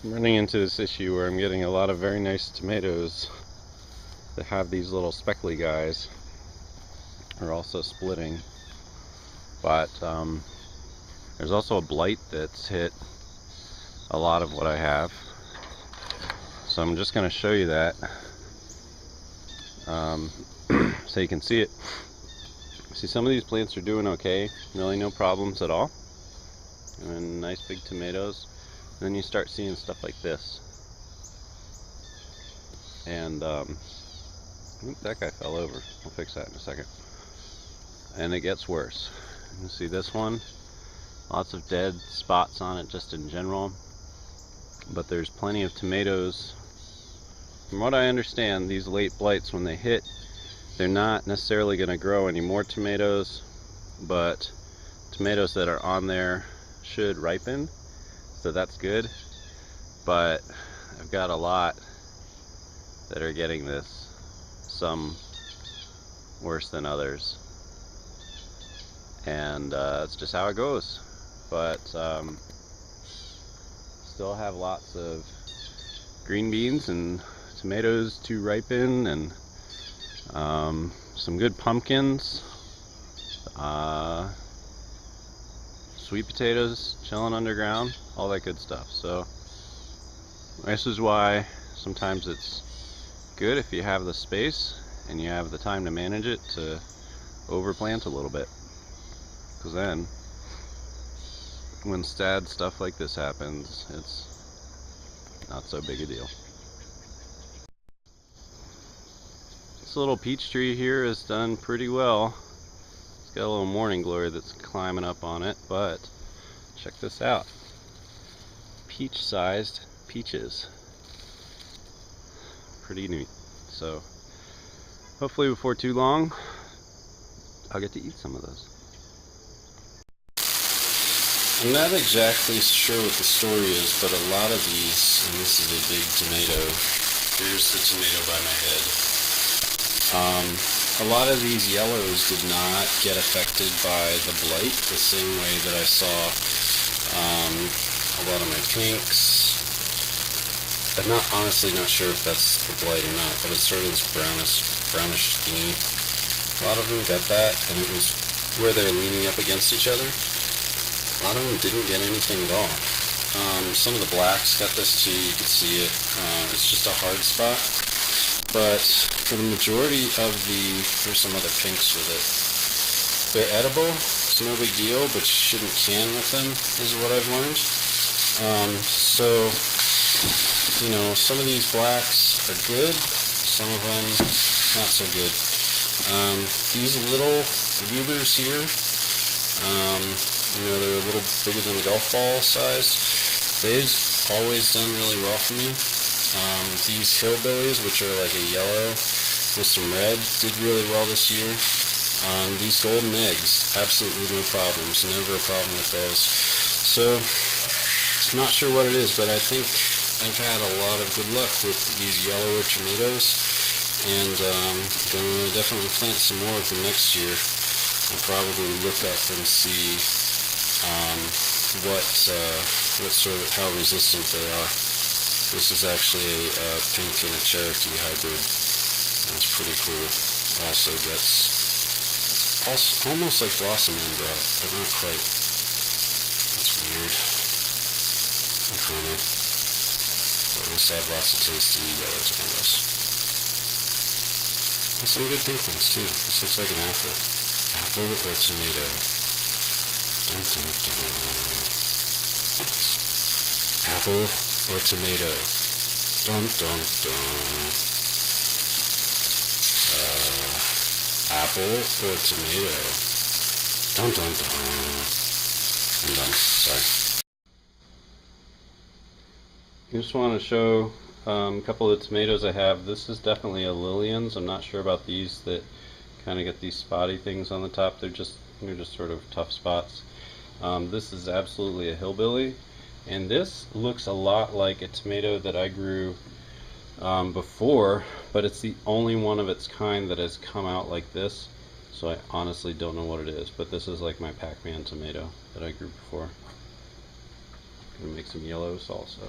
I'm running into this issue where I'm getting a lot of very nice tomatoes that have these little speckly guys are also splitting, but there's also a blight that's hit a lot of what I have, so I'm just going to show you that so you can see it. See, some of these plants are doing okay, really no problems at all, and nice big tomatoes. And then you start seeing stuff like this, and that guy fell over. I'll fix that in a second. And it gets worse. You can see this one, lots of dead spots on it just in general, but there's plenty of tomatoes. From what I understand, these late blights, when they hit, they're not necessarily going to grow any more tomatoes, but tomatoes that are on there should ripen, so that's good. But I've got a lot that are getting this, some worse than others, and that's just how it goes. But still have lots of green beans and tomatoes to ripen, and some good pumpkins, sweet potatoes chilling underground, all that good stuff. So this is why sometimes it's good, if you have the space and you have the time to manage it, to overplant a little bit, because then when sad stuff like this happens, it's not so big a deal. This little peach tree here has done pretty well. It's got a little morning glory that's climbing up on it, but check this out. Peach-sized peaches. Pretty neat. So hopefully before too long, I'll get to eat some of those. I'm not exactly sure what the story is, but a lot of these, and this is a big tomato. Here's the tomato by my head. A lot of these yellows did not get affected by the blight the same way that I saw a lot of my pinks. I'm honestly not sure if that's the blight or not, but it's sort of this brownish skin. A lot of them got that, and it was where they're leaning up against each other. A lot of them didn't get anything at all. Some of the blacks got this too, you can see it. It's just a hard spot. But for the majority of there's some other pinks with it. They're edible, it's no big deal, but you shouldn't can with them, is what I've learned. So, you know, some of these blacks are good, some of them not so good. These little goobers here, you know, they're a little bigger than a golf ball size. They've always done really well for me. These hillbillies, which are like a yellow with some red, did really well this year. These golden eggs, absolutely no problems, never a problem with those. So, I'm not sure what it is, but I think I've had a lot of good luck with these yellower tomatoes, and I'm going to definitely plant some more of them next year. I'll probably look up and see what sort of, how resistant they are. This is actually a pink and a Cherokee hybrid. That's pretty cool. Also gets almost like blossom end drought, but not quite. That's weird. But at least I have lots of tasty yellow tomatoes. And some good pink ones too. This looks like an apple. Apple or tomato? Dun, dun, dun. Apple or tomato? Dun dun dun. Apple or tomato? Dun dun dun. I'm done. Sorry. I just want to show a couple of the tomatoes I have. This is definitely a Lillian's. I'm not sure about these that kind of get these spotty things on the top. They're just sort of tough spots. This is absolutely a hillbilly. And this looks a lot like a tomato that I grew before, but it's the only one of its kind that has come out like this, so I honestly don't know what it is, but this is like my Pac-Man tomato that I grew before. I'm gonna make some yellow salsa.